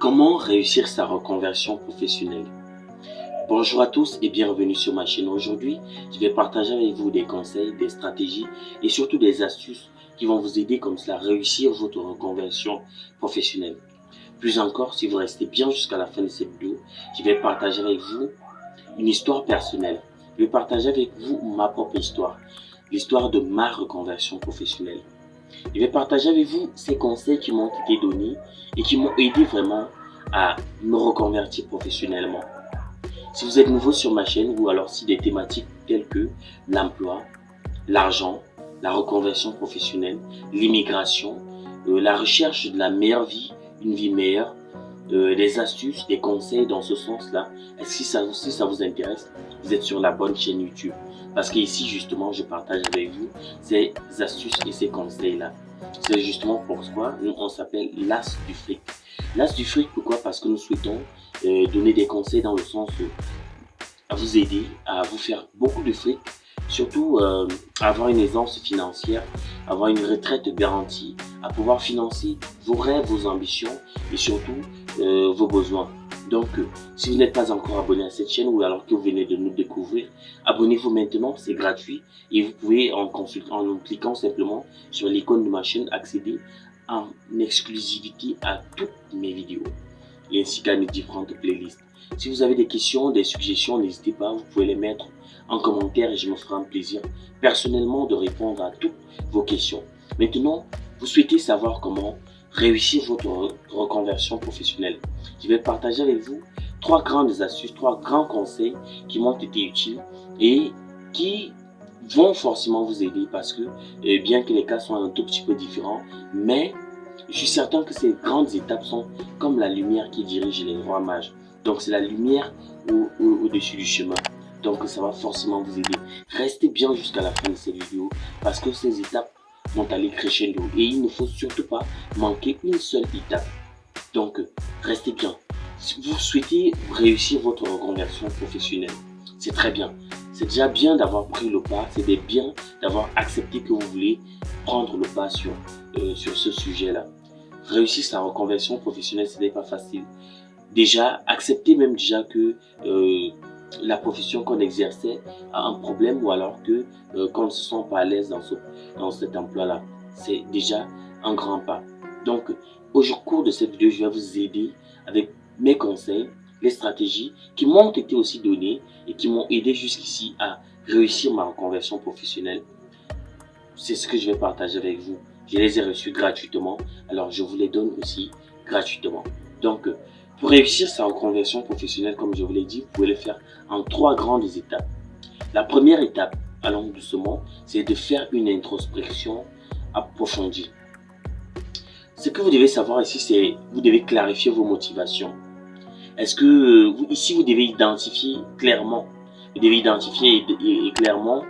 Comment réussir sa reconversion professionnelle? Bonjour à tous et bienvenue sur ma chaîne. Aujourd'hui, je vais partager avec vous des conseils, des stratégies et surtout des astuces qui vont vous aider comme cela à réussir votre reconversion professionnelle. Plus encore, si vous restez bien jusqu'à la fin de cette vidéo, je vais partager avec vous une histoire personnelle. Je vais partager avec vous ma propre histoire, l'histoire de ma reconversion professionnelle. Je vais partager avec vous ces conseils qui m'ont été donnés et qui m'ont aidé vraiment à me reconvertir professionnellement. Si vous êtes nouveau sur ma chaîne ou alors si des thématiques telles que l'emploi, l'argent, la reconversion professionnelle, l'immigration, la recherche de la meilleure vie, une vie meilleure, des astuces, des conseils dans ce sens-là, si ça vous intéresse, vous êtes sur la bonne chaîne YouTube. Parce qu'ici, justement, je partage avec vous ces astuces et ces conseils-là. C'est justement pourquoi on s'appelle l'As du fric. L'As du fric, pourquoi? Parce que nous souhaitons donner des conseils dans le sens à vous aider à vous faire beaucoup de fric, surtout avoir une aisance financière, avoir une retraite garantie, à pouvoir financer vos rêves, vos ambitions et surtout vos besoins. Donc, si vous n'êtes pas encore abonné à cette chaîne ou alors que vous venez de nous découvrir, abonnez-vous maintenant, c'est gratuit et vous pouvez en cliquant simplement sur l'icône de ma chaîne accéder en exclusivité à toutes mes vidéos et ainsi qu'à mes différentes playlists. Si vous avez des questions, des suggestions, n'hésitez pas, vous pouvez les mettre en commentaire et je me ferai un plaisir personnellement de répondre à toutes vos questions. Maintenant, vous souhaitez savoir comment réussir votre reconversion professionnelle. Je vais partager avec vous 3 grandes astuces, 3 grands conseils qui m'ont été utiles et qui vont forcément vous aider parce que bien que les cas soient un tout petit peu différents, mais je suis certain que ces grandes étapes sont comme la lumière qui dirige les rois mages. Donc c'est la lumière au-dessus du chemin. Donc ça va forcément vous aider. Restez bien jusqu'à la fin de cette vidéo parce que ces étapes vont aller crescendo et il ne faut surtout pas manquer une seule étape. Donc restez bien. Si vous souhaitez réussir votre reconversion professionnelle, c'est très bien. C'est déjà bien d'avoir pris le pas, c'est bien d'avoir accepté que vous voulez prendre le pas sur ce sujet-là. Réussir sa reconversion professionnelle, ce n'est pas facile. Déjà, accepter même déjà que la profession qu'on exerçait a un problème ou alors que qu'on ne se sent pas à l'aise dans cet emploi-là. C'est déjà un grand pas. Donc, au cours de cette vidéo, je vais vous aider avec mes conseils, les stratégies qui m'ont été aussi données et qui m'ont aidé jusqu'ici à réussir ma reconversion professionnelle. C'est ce que je vais partager avec vous. Je les ai reçus gratuitement, alors je vous les donne aussi gratuitement. Donc, pour réussir sa reconversion professionnelle, comme je vous l'ai dit, vous pouvez le faire en 3 grandes étapes. La première étape, allons doucement, c'est de faire une introspection approfondie. Ce que vous devez savoir ici, c'est vous devez clarifier vos motivations. Est-ce que ici, vous devez identifier clairement, clairement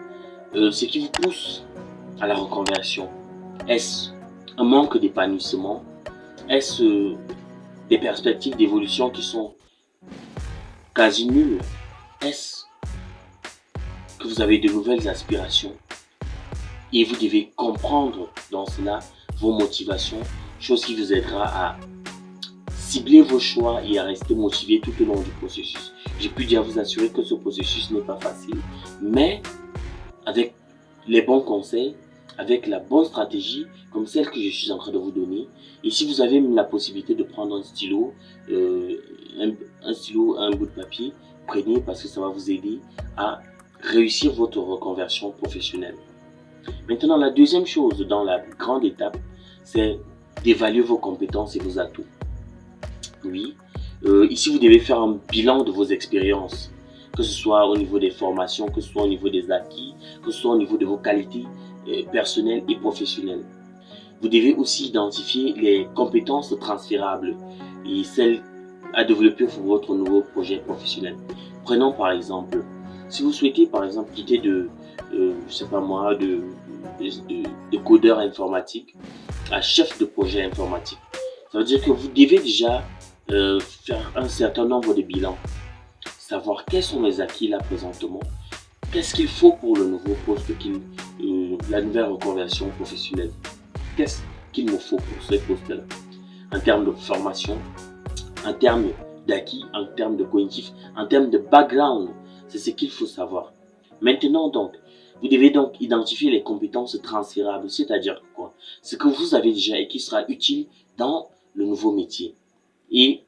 ce qui vous pousse à la reconversion. Est-ce un manque d'épanouissement? Est-ce des perspectives d'évolution qui sont quasi nulles? Est-ce que vous avez de nouvelles aspirations? Et vous devez comprendre dans cela vos motivations, chose qui vous aidera à cibler vos choix et à rester motivé tout au long du processus. J'ai pu déjà vous assurer que ce processus n'est pas facile, mais avec les bons conseils, avec la bonne stratégie, comme celle que je suis en train de vous donner, et si vous avez même la possibilité de prendre un stylo, un bout de papier, prenez parce que ça va vous aider à réussir votre reconversion professionnelle. Maintenant, la deuxième chose dans la grande étape, c'est d'évaluer vos compétences et vos atouts. Oui, ici vous devez faire un bilan de vos expériences, que ce soit au niveau des formations, que ce soit au niveau des acquis, que ce soit au niveau de vos qualités personnelles et professionnelles. Vous devez aussi identifier les compétences transférables et celles à développer pour votre nouveau projet professionnel. Prenons par exemple, si vous souhaitez par exemple quitter de codeur informatique à chef de projet informatique, ça veut dire que vous devez déjà faire un certain nombre de bilans, savoir quels sont mes acquis là présentement, qu'est-ce qu'il faut pour le nouveau poste, la nouvelle reconversion professionnelle, qu'est-ce qu'il me faut pour ce poste là en termes de formation, en termes d'acquis, en termes de cognitif, en termes de background. C'est ce qu'il faut savoir. Maintenant donc, vous devez donc identifier les compétences transférables, c'est-à-dire quoi? Ce que vous avez déjà et qui sera utile dans le nouveau métier. Et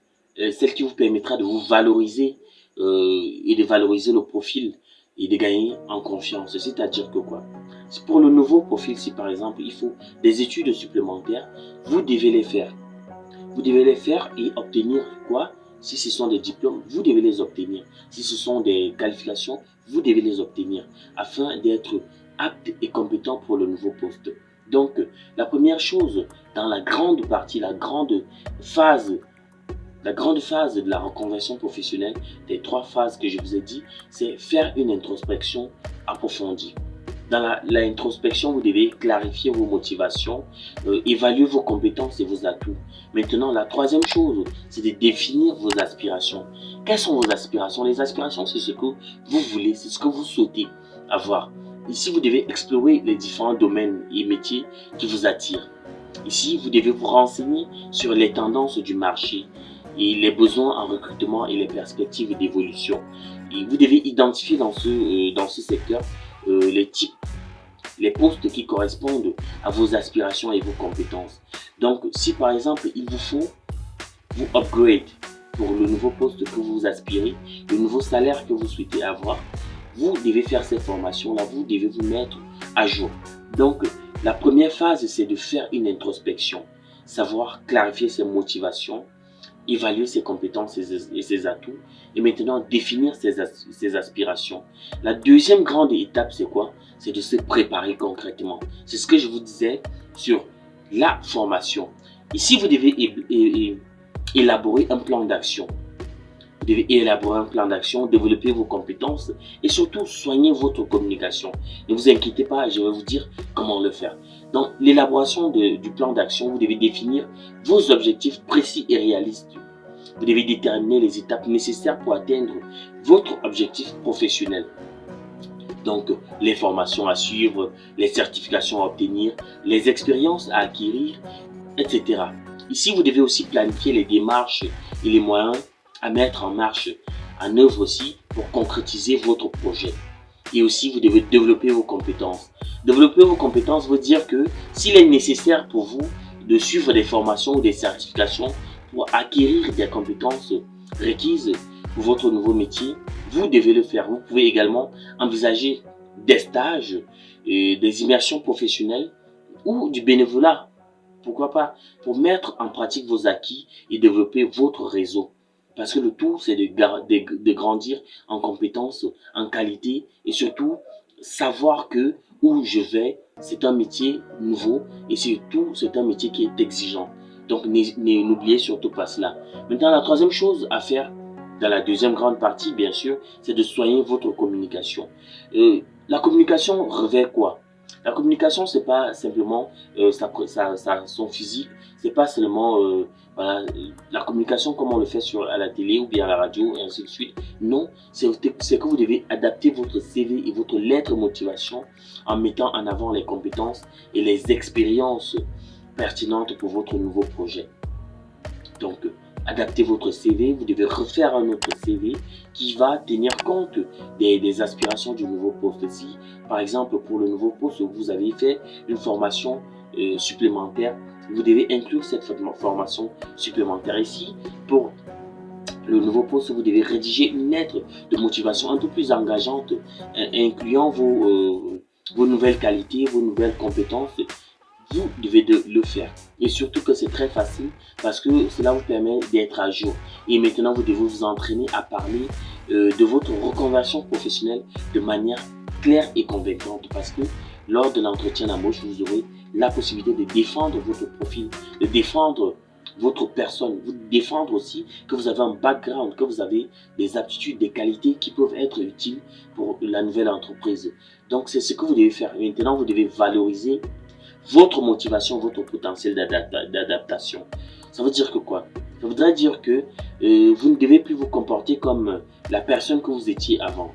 celle qui vous permettra de vous valoriser et de valoriser le profil et de gagner en confiance. C'est-à-dire que quoi? Pour le nouveau profil, si par exemple il faut des études supplémentaires, vous devez les faire. Vous devez les faire et obtenir quoi? Si ce sont des diplômes, vous devez les obtenir. Si ce sont des qualifications, vous devez les obtenir afin d'être apte et compétent pour le nouveau poste. Donc, la première chose dans la grande partie, phase la grande phase de la reconversion professionnelle, des 3 phases que je vous ai dit, c'est faire une introspection approfondie. Dans l'introspection, vous devez clarifier vos motivations, évaluer vos compétences et vos atouts. Maintenant, la troisième chose, c'est de définir vos aspirations. Quelles sont vos aspirations? Les aspirations, c'est ce que vous voulez, c'est ce que vous souhaitez avoir. Ici, vous devez explorer les différents domaines et métiers qui vous attirent. Ici, vous devez vous renseigner sur les tendances du marché et les besoins en recrutement et les perspectives d'évolution. Et vous devez identifier dans ce secteur les postes qui correspondent à vos aspirations et vos compétences. Donc, si par exemple, il vous faut vous upgrade pour le nouveau poste que vous aspirez, le nouveau salaire que vous souhaitez avoir, vous devez faire ces formations-là, vous devez vous mettre à jour. Donc, la première phase, c'est de faire une introspection, savoir clarifier ses motivations, évaluer ses compétences et ses atouts, et maintenant définir ses aspirations. La deuxième grande étape, c'est quoi? C'est de se préparer concrètement. C'est ce que je vous disais sur la formation. Ici, vous devez élaborer un plan d'action. Vous devez élaborer un plan d'action, développer vos compétences et surtout soigner votre communication. Ne vous inquiétez pas, je vais vous dire comment le faire. Dans l'élaboration du plan d'action, vous devez définir vos objectifs précis et réalistes. Vous devez déterminer les étapes nécessaires pour atteindre votre objectif professionnel. Donc, les formations à suivre, les certifications à obtenir, les expériences à acquérir, etc. Ici, vous devez aussi planifier les démarches et les moyens à mettre en œuvre aussi pour concrétiser votre projet. Et aussi, vous devez développer vos compétences. Développer vos compétences veut dire que s'il est nécessaire pour vous de suivre des formations ou des certifications pour acquérir des compétences requises pour votre nouveau métier, vous devez le faire. Vous pouvez également envisager des stages, et des immersions professionnelles ou du bénévolat. Pourquoi pas? Pour mettre en pratique vos acquis et développer votre réseau. Parce que le tout, c'est de grandir en compétences, en qualité et surtout savoir que où je vais, c'est un métier nouveau et surtout, c'est un métier qui est exigeant. Donc, n'oubliez surtout pas cela. Maintenant, la troisième chose à faire dans la deuxième grande partie, bien sûr, c'est de soigner votre communication. La communication revêt quoi? La communication, c'est pas simplement son physique, c'est pas seulement voilà, la communication comme on le fait à la télé ou bien à la radio et ainsi de suite. Non, c'est que vous devez adapter votre CV et votre lettre de motivation en mettant en avant les compétences et les expériences pertinentes pour votre nouveau projet. Donc, adaptez votre CV, vous devez refaire un autre CV qui va tenir compte des aspirations du nouveau poste. Si, par exemple, pour le nouveau poste, vous avez fait une formation supplémentaire, vous devez inclure cette formation supplémentaire ici. Pour le nouveau poste, vous devez rédiger une lettre de motivation un peu plus engageante, incluant vos nouvelles qualités, vos nouvelles compétences. Vous devez le faire. Et surtout que c'est très facile parce que cela vous permet d'être à jour. Et maintenant, vous devez vous entraîner à parler de votre reconversion professionnelle de manière claire et convaincante. Parce que lors de l'entretien d'embauche, vous aurez la possibilité de défendre votre profil, de défendre votre personne, vous défendre aussi que vous avez un background, que vous avez des aptitudes, des qualités qui peuvent être utiles pour la nouvelle entreprise. Donc, c'est ce que vous devez faire. Maintenant, vous devez valoriser votre motivation, votre potentiel d'adaptation. Ça veut dire que quoi? Ça voudrait dire que vous ne devez plus vous comporter comme la personne que vous étiez avant.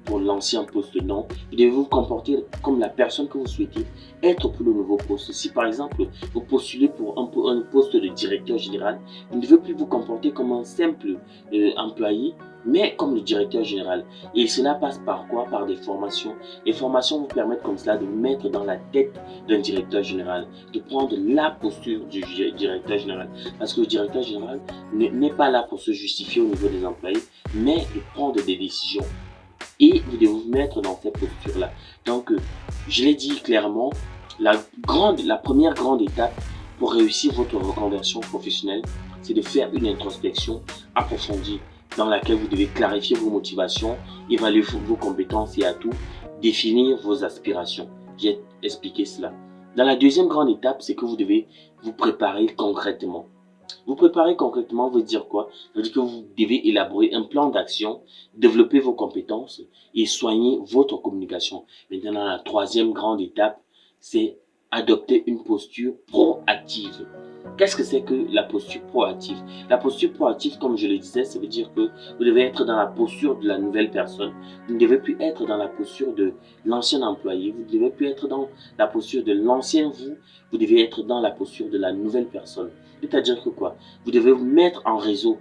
pour l'ancien poste, non. Vous devez vous comporter comme la personne que vous souhaitez être pour le nouveau poste. Si par exemple, vous postulez pour un poste de directeur général, vous ne devez plus vous comporter comme un simple employé, mais comme le directeur général. Et cela passe par quoi? Par des formations. Les formations vous permettent comme cela de vous mettre dans la tête d'un directeur général, de prendre la posture du directeur général. Parce que le directeur général n'est pas là pour se justifier au niveau des employés, mais de prendre des décisions. Et vous devez vous mettre dans cette posture-là. Donc, je l'ai dit clairement, la première grande étape pour réussir votre reconversion professionnelle, c'est de faire une introspection approfondie dans laquelle vous devez clarifier vos motivations, évaluer vos compétences et atouts, définir vos aspirations. J'ai expliqué cela. Dans la deuxième grande étape, c'est que vous devez vous préparer concrètement. Vous préparer concrètement veut dire quoi? Ça veut dire que vous devez élaborer un plan d'action, développer vos compétences et soigner votre communication. Maintenant, la troisième grande étape, c'est adopter une posture proactive. Qu'est-ce que c'est que la posture proactive? La posture proactive, comme je le disais, ça veut dire que vous devez être dans la posture de la nouvelle personne. Vous ne devez plus être dans la posture de l'ancien employé. Vous ne devez plus être dans la posture de l'ancien vous. Vous devez être dans la posture de la nouvelle personne. C'est-à-dire que quoi? Vous devez vous mettre en réseau.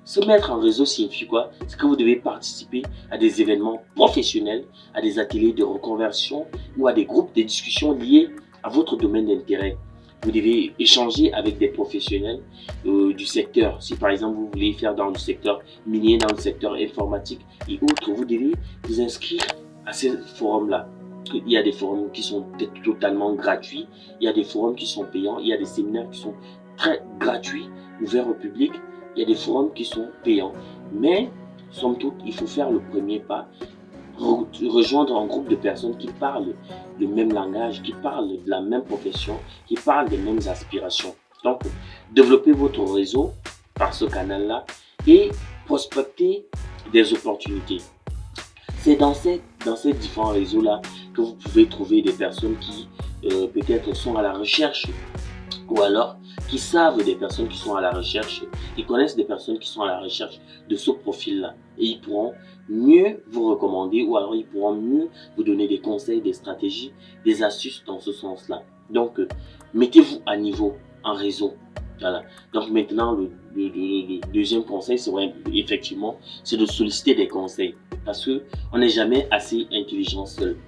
Se mettre en réseau signifie quoi? C'est que vous devez participer à des événements professionnels, à des ateliers de reconversion ou à des groupes de discussion liés à votre domaine d'intérêt. Vous devez échanger avec des professionnels du secteur. Si par exemple vous voulez faire dans le secteur minier, dans le secteur informatique et autres, vous devez vous inscrire à ces forums-là. Il y a des forums qui sont totalement gratuits, il y a des forums qui sont payants, il y a des séminaires qui sont très gratuits, ouverts au public, il y a des forums qui sont payants. Mais, somme toute, il faut faire le premier pas, rejoindre un groupe de personnes qui parlent le même langage, qui parlent de la même profession, qui parlent des mêmes aspirations. Donc, développez votre réseau par ce canal-là et prospectez des opportunités. C'est dans ces différents réseaux-là que vous pouvez trouver des personnes qui peut-être sont à la recherche ou alors qui savent des personnes qui sont à la recherche, qui connaissent des personnes qui sont à la recherche de ce profil-là. Et ils pourront mieux vous recommander ou alors ils pourront mieux vous donner des conseils, des stratégies, des astuces dans ce sens-là. Donc, mettez-vous à niveau en réseau. Voilà. Donc maintenant, le deuxième conseil, c'est vrai, effectivement, c'est de solliciter des conseils. Parce qu'on n'est jamais assez intelligent seul.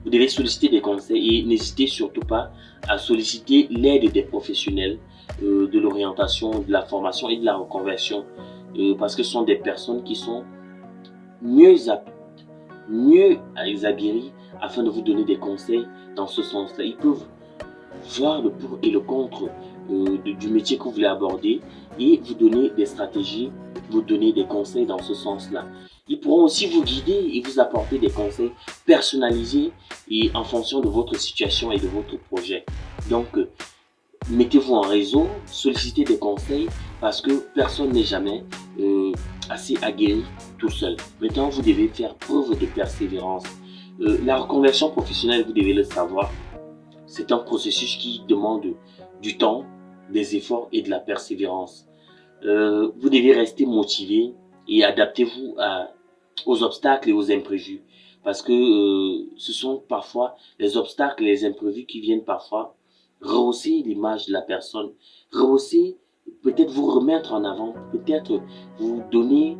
Vous devez solliciter des conseils et n'hésitez surtout pas à solliciter l'aide des professionnels de l'orientation, de la formation et de la reconversion. Parce que ce sont des personnes qui sont mieux aguerries afin de vous donner des conseils dans ce sens-là. Ils peuvent voir le pour et le contre du métier que vous voulez aborder et vous donner des stratégies, vous donner des conseils dans ce sens-là. Ils pourront aussi vous guider et vous apporter des conseils personnalisés et en fonction de votre situation et de votre projet. Donc, mettez-vous en réseau, sollicitez des conseils parce que personne n'est jamais assez aguerri tout seul. Maintenant, vous devez faire preuve de persévérance. La reconversion professionnelle, vous devez le savoir, c'est un processus qui demande du temps, des efforts et de la persévérance. Vous devez rester motivé et adaptez-vous aux obstacles et aux imprévus. Parce que ce sont parfois les obstacles et les imprévus qui viennent parfois rehausser l'image de la personne, rehausser, peut-être vous remettre en avant, peut-être vous donner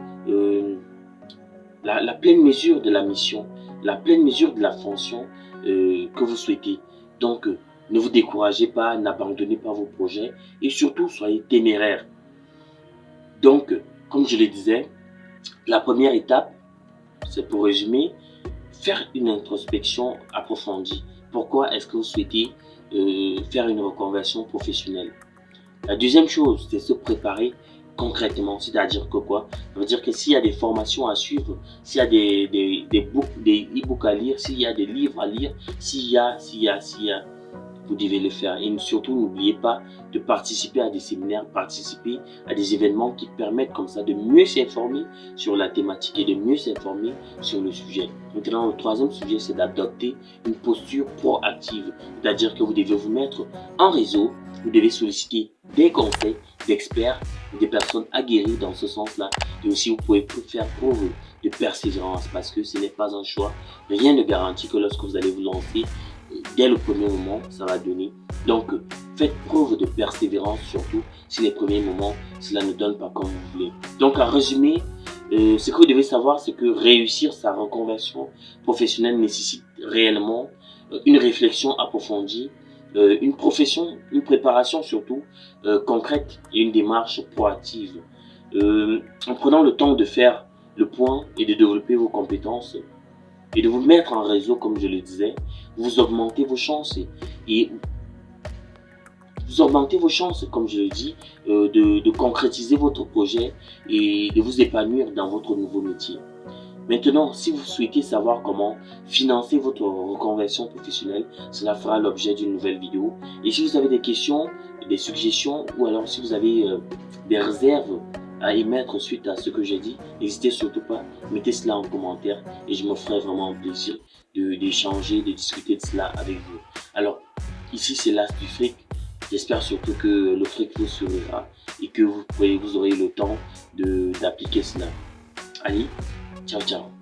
la pleine mesure de la mission, la pleine mesure de la fonction que vous souhaitez. Donc, ne vous découragez pas, n'abandonnez pas vos projets et surtout, soyez téméraires. Donc, comme je le disais, la première étape, c'est pour résumer, faire une introspection approfondie. Pourquoi est-ce que vous souhaitez faire une reconversion professionnelle? La deuxième chose, c'est se préparer concrètement, c'est-à-dire que quoi? Ça veut dire que s'il y a des formations à suivre, s'il y a des e-books à lire, s'il y a des livres à lire, s'il y a, vous devez le faire. Et surtout, n'oubliez pas de participer à des séminaires, participer à des événements qui permettent comme ça de mieux s'informer sur la thématique et de mieux s'informer sur le sujet. Maintenant, le troisième sujet, c'est d'adopter une posture proactive. C'est-à-dire que vous devez vous mettre en réseau, vous devez solliciter des conseils d'experts, des personnes aguerries dans ce sens-là. Et aussi, vous pouvez faire preuve de persévérance parce que ce n'est pas un choix. Rien ne garantit que lorsque vous allez vous lancer, dès le premier moment, ça va donner. Donc, faites preuve de persévérance, surtout si les premiers moments, cela ne donne pas comme vous voulez. Donc, en résumé, ce que vous devez savoir, c'est que réussir sa reconversion professionnelle nécessite réellement une réflexion approfondie, une préparation surtout concrète et une démarche proactive. En prenant le temps de faire le point et de développer vos compétences et de vous mettre en réseau, comme je le disais, vous augmentez vos chances et vous augmentez vos chances, comme je le dis, de concrétiser votre projet et de vous épanouir dans votre nouveau métier. Maintenant, si vous souhaitez savoir comment financer votre reconversion professionnelle, cela fera l'objet d'une nouvelle vidéo. Et si vous avez des questions, des suggestions, ou alors si vous avez des réserves à émettre suite à ce que j'ai dit, n'hésitez surtout pas, mettez cela en commentaire et je me ferai vraiment plaisir d'échanger, de discuter de cela avec vous. Alors, ici c'est l'As du fric. J'espère surtout que le fric vous sourira et que vous aurez le temps d'appliquer cela. Allez, ciao ciao.